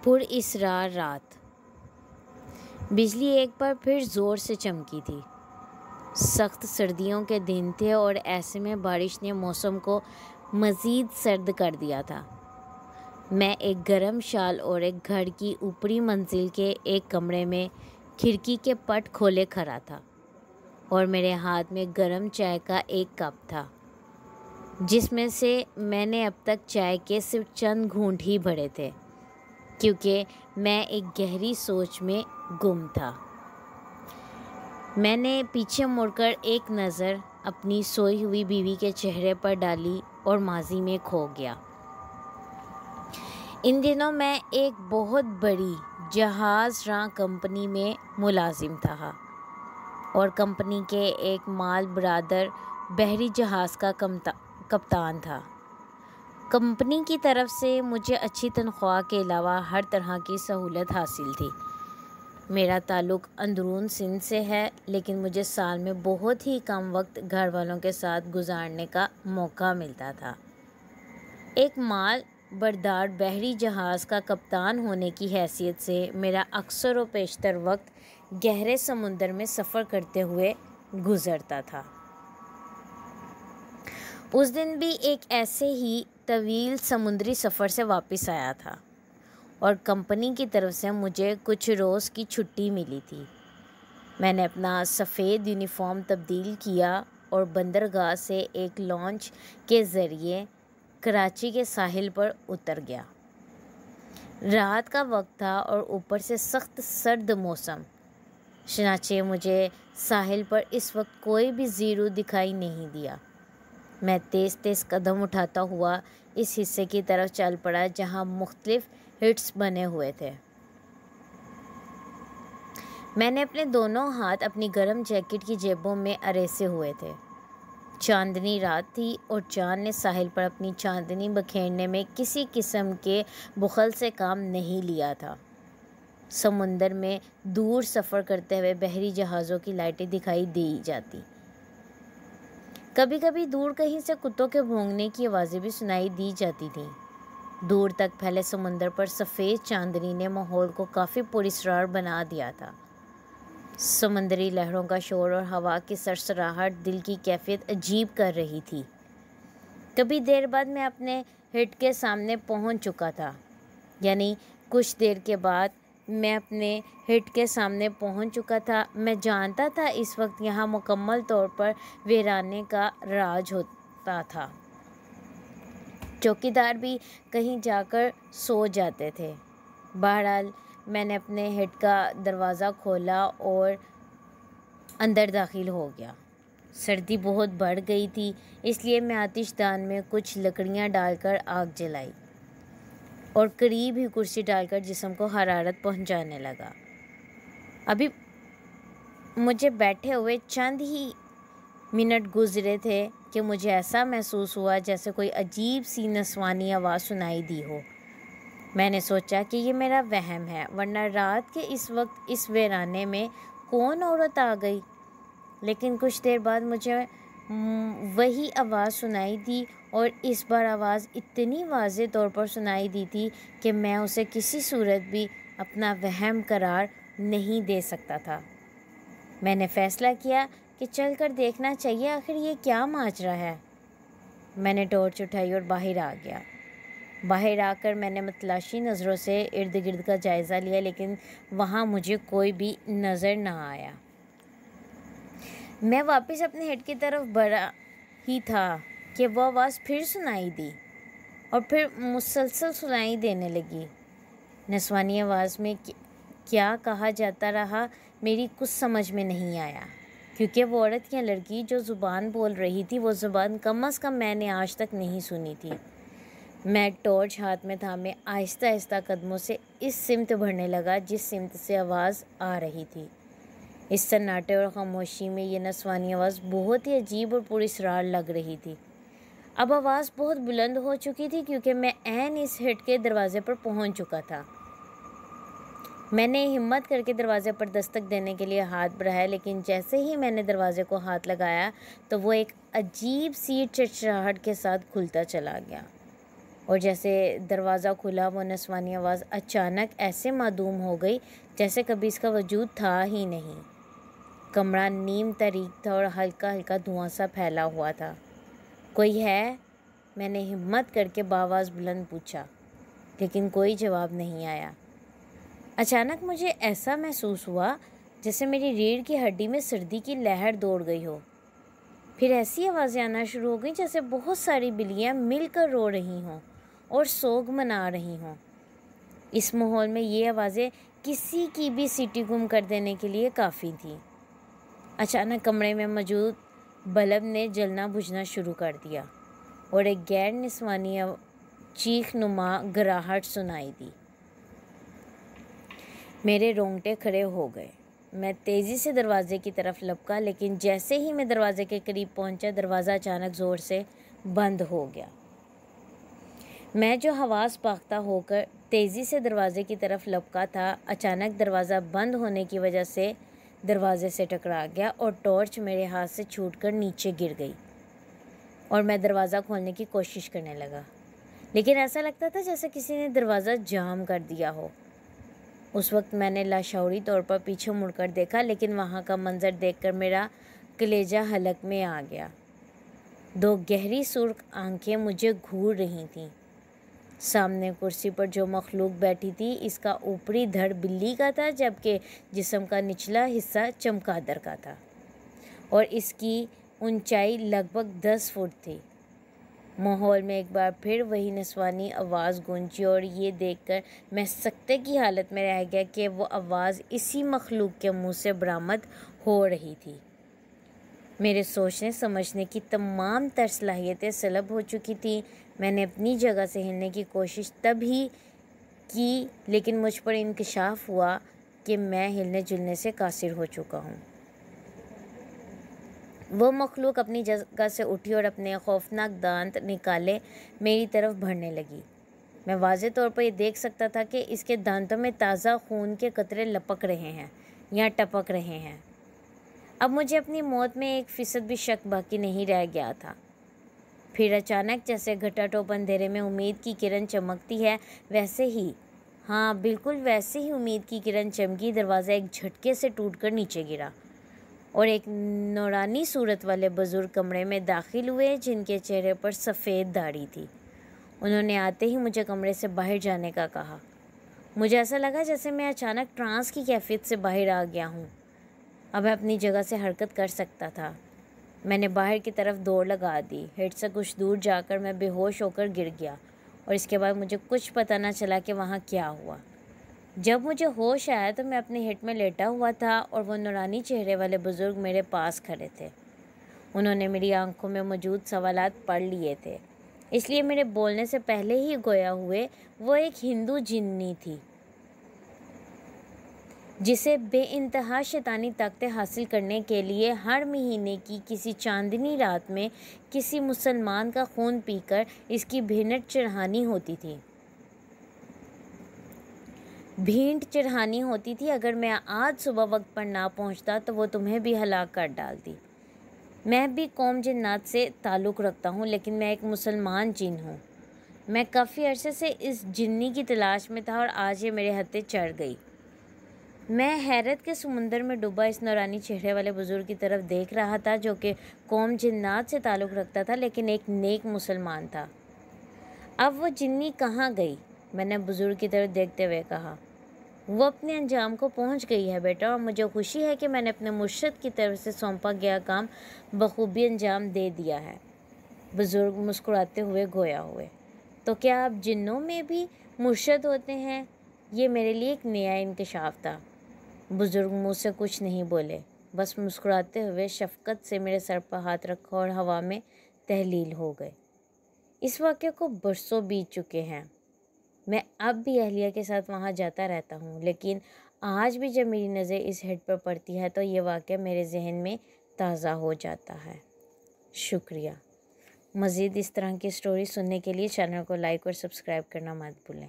پر اسرار رات۔ بجلی ایک بار پھر زور سے چمکی تھی۔ سخت سردیوں کے دن تھے اور ایسے میں بارش نے موسم کو مزید سرد کر دیا تھا۔ میں ایک گرم شال اور ایک گھر کی اوپری منزل کے ایک کمرے میں کھڑکی کے پٹ کھولے کھڑا تھا اور میرے ہاتھ میں گرم چائے کا ایک کپ تھا جس میں سے میں نے اب تک چائے کے صرف چند گھونٹ ہی بھرے تھے کیونکہ میں ایک گہری سوچ میں گم تھا۔ میں نے پیچھے مڑ کر ایک نظر اپنی سوئی ہوئی بیوی کے چہرے پر ڈالی اور ماضی میں کھو گیا۔ ان دنوں میں ایک بہت بڑی جہاز راں کمپنی میں ملازم تھا اور کمپنی کے ایک مال برادر بحری جہاز کا کپتان تھا۔ کمپنی کی طرف سے مجھے اچھی تنخواہ کے علاوہ ہر طرح کی سہولت حاصل تھی۔ میرا تعلق اندرون سندھ سے ہے لیکن مجھے سال میں بہت ہی کم وقت گھر والوں کے ساتھ گزارنے کا موقع ملتا تھا۔ ایک مال بردار بحری جہاز کا کپتان ہونے کی حیثیت سے میرا اکثر و بیشتر وقت گہرے سمندر میں سفر کرتے ہوئے گزرتا تھا۔ اس دن بھی ایک ایسے ہی طویل سمندری سفر سے واپس آیا تھا اور کمپنی کی طرف سے مجھے کچھ روز کی چھٹی ملی تھی۔ میں نے اپنا سفید یونیفارم تبدیل کیا اور بندرگاہ سے ایک لانچ کے ذریعے کراچی کے ساحل پر اتر گیا۔ رات کا وقت تھا اور اوپر سے سخت سرد موسم، چنانچہ مجھے ساحل پر اس وقت کوئی بھی زیرو دکھائی نہیں دیا۔ میں تیز تیز قدم اٹھاتا ہوا اس حصے کی طرف چل پڑا جہاں مختلف ہٹس بنے ہوئے تھے۔ میں نے اپنے دونوں ہاتھ اپنی گرم جیکٹ کی جیبوں میں اریسے ہوئے تھے۔ چاندنی رات تھی اور چاند نے ساحل پر اپنی چاندنی بکھیرنے میں کسی قسم کے بخل سے کام نہیں لیا تھا۔ سمندر میں دور سفر کرتے ہوئے بحری جہازوں کی لائٹیں دکھائی دی جاتی۔ کبھی کبھی دور کہیں سے کتوں کے بھونکنے کی آوازیں بھی سنائی دی جاتی تھیں۔ دور تک پھیلے سمندر پر سفید چاندنی نے ماحول کو کافی پراسرار بنا دیا تھا۔ سمندری لہروں کا شور اور ہوا کی سرسراہٹ دل کی کیفیت عجیب کر رہی تھی۔ کبھی دیر بعد میں اپنے ہٹ کے سامنے پہنچ چکا تھا، یعنی کچھ دیر کے بعد میں اپنے ہٹ کے سامنے پہنچ چکا تھا۔ میں جانتا تھا اس وقت یہاں مکمل طور پر ویرانے کا راج ہوتا تھا۔ چوکیدار بھی کہیں جا کر سو جاتے تھے۔ بہرحال میں نے اپنے ہٹ کا دروازہ کھولا اور اندر داخل ہو گیا۔ سردی بہت بڑھ گئی تھی، اس لیے میں آتش دان میں کچھ لکڑیاں ڈال کر آگ جلائی اور قریب ہی کرسی ڈال کر جسم کو حرارت پہنچانے لگا۔ ابھی مجھے بیٹھے ہوئے چند ہی منٹ گزرے تھے کہ مجھے ایسا محسوس ہوا جیسے کوئی عجیب سی نسوانی آواز سنائی دی ہو۔ میں نے سوچا کہ یہ میرا وہم ہے، ورنہ رات کے اس وقت اس ویرانے میں کون عورت آ گئی؟ لیکن کچھ دیر بعد مجھے وہی آواز سنائی دی اور اس بار آواز اتنی واضح طور پر سنائی دی تھی کہ میں اسے کسی صورت بھی اپنا وہم قرار نہیں دے سکتا تھا۔ میں نے فیصلہ کیا کہ چل کر دیکھنا چاہیے آخر یہ کیا ماجرا ہے۔ میں نے ٹارچ اٹھائی اور باہر آ گیا۔ باہر آ کر میں نے متلاشی نظروں سے ارد گرد کا جائزہ لیا لیکن وہاں مجھے کوئی بھی نظر نہ آیا۔ میں واپس اپنے ہٹ کی طرف بڑھا ہی تھا کہ وہ آواز پھر سنائی دی اور پھر مسلسل سنائی دینے لگی۔ نسوانی آواز میں کیا کہا جاتا رہا میری کچھ سمجھ میں نہیں آیا، کیونکہ وہ عورت یا لڑکی جو زبان بول رہی تھی وہ زبان کم از کم میں نے آج تک نہیں سنی تھی۔ میں ٹارچ ہاتھ میں تھامے آہستہ آہستہ قدموں سے اس سمت بڑھنے لگا جس سمت سے آواز آ رہی تھی۔ اس سناٹے اور خاموشی میں یہ نسوانی آواز بہت ہی عجیب اور پراسرار لگ رہی تھی۔ اب آواز بہت بلند ہو چکی تھی کیونکہ میں عین اس ہٹ کے دروازے پر پہنچ چکا تھا۔ میں نے ہمت کر کے دروازے پر دستک دینے کے لیے ہاتھ بڑھایا لیکن جیسے ہی میں نے دروازے کو ہاتھ لگایا تو وہ ایک عجیب سی چرچراہٹ کے ساتھ کھلتا چلا گیا۔ اور جیسے دروازہ کھلا وہ نسوانی آواز اچانک ایسے معدوم ہو گئی جیسے کبھی اس کا وجود تھا ہی نہیں۔ کمرہ نیم تاریک تھا اور ہلکا ہلکا دھواں سا پھیلا ہوا تھا۔ کوئی ہے؟ میں نے ہمت کر کے بآواز بلند پوچھا، لیکن کوئی جواب نہیں آیا۔ اچانک مجھے ایسا محسوس ہوا جیسے میری ریڑھ کی ہڈی میں سردی کی لہر دوڑ گئی ہو۔ پھر ایسی آوازیں آنا شروع ہو گئیں جیسے بہت ساری بلیاں مل کر رو رہی ہوں اور سوگ منا رہی ہوں۔ اس ماحول میں یہ آوازیں کسی کی بھی سیٹی گم کر دینے کے لیے کافی تھیں۔ اچانک کمرے میں موجود بلب نے جلنا بجھنا شروع کر دیا اور ایک غیر نسوانی چیخ نما گراہٹ سنائی دی۔ میرے رونگٹے کھڑے ہو گئے۔ میں تیزی سے دروازے کی طرف لپکا، لیکن جیسے ہی میں دروازے کے قریب پہنچا دروازہ اچانک زور سے بند ہو گیا۔ میں جو حواس باختہ ہو کر تیزی سے دروازے کی طرف لپکا تھا، اچانک دروازہ بند ہونے کی وجہ سے دروازے سے ٹکرا گیا اور ٹارچ میرے ہاتھ سے چھوٹ کر نیچے گر گئی اور میں دروازہ کھولنے کی کوشش کرنے لگا، لیکن ایسا لگتا تھا جیسے کسی نے دروازہ جام کر دیا ہو۔ اس وقت میں نے لاشعوری طور پر پیچھے مڑ کر دیکھا، لیکن وہاں کا منظر دیکھ کر میرا کلیجہ حلق میں آ گیا۔ دو گہری سرخ آنکھیں مجھے گھور رہی تھیں۔ سامنے کرسی پر جو مخلوق بیٹھی تھی اس کا اوپری دھڑ بلی کا تھا، جبکہ جسم کا نچلا حصہ چمگادڑ کا تھا اور اس کی اونچائی لگ بھگ 10 فٹ تھی۔ ماحول میں ایک بار پھر وہی نسوانی آواز گونجی اور یہ دیکھ کر میں سکتے کی حالت میں رہ گیا کہ وہ آواز اسی مخلوق کے منہ سے برآمد ہو رہی تھی۔ میرے سوچنے سمجھنے کی تمام تر صلاحیتیں سلب ہو چکی تھیں۔ میں نے اپنی جگہ سے ہلنے کی کوشش تب ہی کی، لیکن مجھ پر انکشاف ہوا کہ میں ہلنے جلنے سے قاصر ہو چکا ہوں۔ وہ مخلوق اپنی جگہ سے اٹھی اور اپنے خوفناک دانت نکالے میری طرف بڑھنے لگی۔ میں واضح طور پر یہ دیکھ سکتا تھا کہ اس کے دانتوں میں تازہ خون کے قطرے لپک رہے ہیں یا ٹپک رہے ہیں۔ اب مجھے اپنی موت میں 1% بھی شک باقی نہیں رہ گیا تھا۔ پھر اچانک جیسے گھٹا ٹوپ اندھیرے میں امید کی کرن چمکتی ہے، ویسے ہی، ہاں بالکل ویسے ہی امید کی کرن چمکی۔ دروازہ ایک جھٹکے سے ٹوٹ کر نیچے گرا اور ایک نورانی صورت والے بزرگ کمرے میں داخل ہوئے جن کے چہرے پر سفید داڑھی تھی۔ انہوں نے آتے ہی مجھے کمرے سے باہر جانے کا کہا۔ مجھے ایسا لگا جیسے میں اچانک ٹرانس کی کیفیت سے باہر آ گیا ہوں۔ اب میں اپنی جگہ سے حرکت کر سکتا تھا۔ میں نے باہر کی طرف دوڑ لگا دی۔ ہیڈ سے کچھ دور جا کر میں بے ہوش ہو کر گر گیا اور اس کے بعد مجھے کچھ پتہ نہ چلا کہ وہاں کیا ہوا۔ جب مجھے ہوش آیا تو میں اپنے ہیڈ میں لیٹا ہوا تھا اور وہ نورانی چہرے والے بزرگ میرے پاس کھڑے تھے۔ انہوں نے میری آنکھوں میں موجود سوالات پڑھ لیے تھے، اس لیے میرے بولنے سے پہلے ہی گویا ہوئے وہ ایک ہندو جنی تھی جسے بے انتہا شیطانی طاقتیں حاصل کرنے کے لیے ہر مہینے کی کسی چاندنی رات میں کسی مسلمان کا خون پی کر اس کی بھینٹ چڑھانی ہوتی تھی۔ اگر میں آج صبح وقت پر نہ پہنچتا تو وہ تمہیں بھی ہلاک کر ڈالتی۔ میں بھی قوم جنات سے تعلق رکھتا ہوں، لیکن میں ایک مسلمان جن ہوں۔ میں کافی عرصے سے اس جنی کی تلاش میں تھا اور آج یہ میرے ہتھے چڑھ گئی۔ میں حیرت کے سمندر میں ڈوبا اس نورانی چہرے والے بزرگ کی طرف دیکھ رہا تھا جو کہ قوم جنات سے تعلق رکھتا تھا لیکن ایک نیک مسلمان تھا۔ اب وہ جنی کہاں گئی؟ میں نے بزرگ کی طرف دیکھتے ہوئے کہا۔ وہ اپنے انجام کو پہنچ گئی ہے بیٹا، اور مجھے خوشی ہے کہ میں نے اپنے مرشد کی طرف سے سونپا گیا کام بخوبی انجام دے دیا ہے۔ بزرگ مسکراتے ہوئے گویا ہوئے۔ تو کیا اب جنوں میں بھی مرشد ہوتے ہیں؟ یہ میرے لیے ایک نیا انکشاف تھا۔ بزرگ مجھ سے کچھ نہیں بولے، بس مسکراتے ہوئے شفقت سے میرے سر پر ہاتھ رکھا اور ہوا میں تحلیل ہو گئے۔ اس واقعے کو برسوں بیت چکے ہیں۔ میں اب بھی اہلیہ کے ساتھ وہاں جاتا رہتا ہوں، لیکن آج بھی جب میری نظر اس ہیڈ پر پڑتی ہے تو یہ واقعہ میرے ذہن میں تازہ ہو جاتا ہے۔ شکریہ۔ مزید اس طرح کی سٹوری سننے کے لیے چینل کو لائک اور سبسکرائب کرنا مت بھولیں۔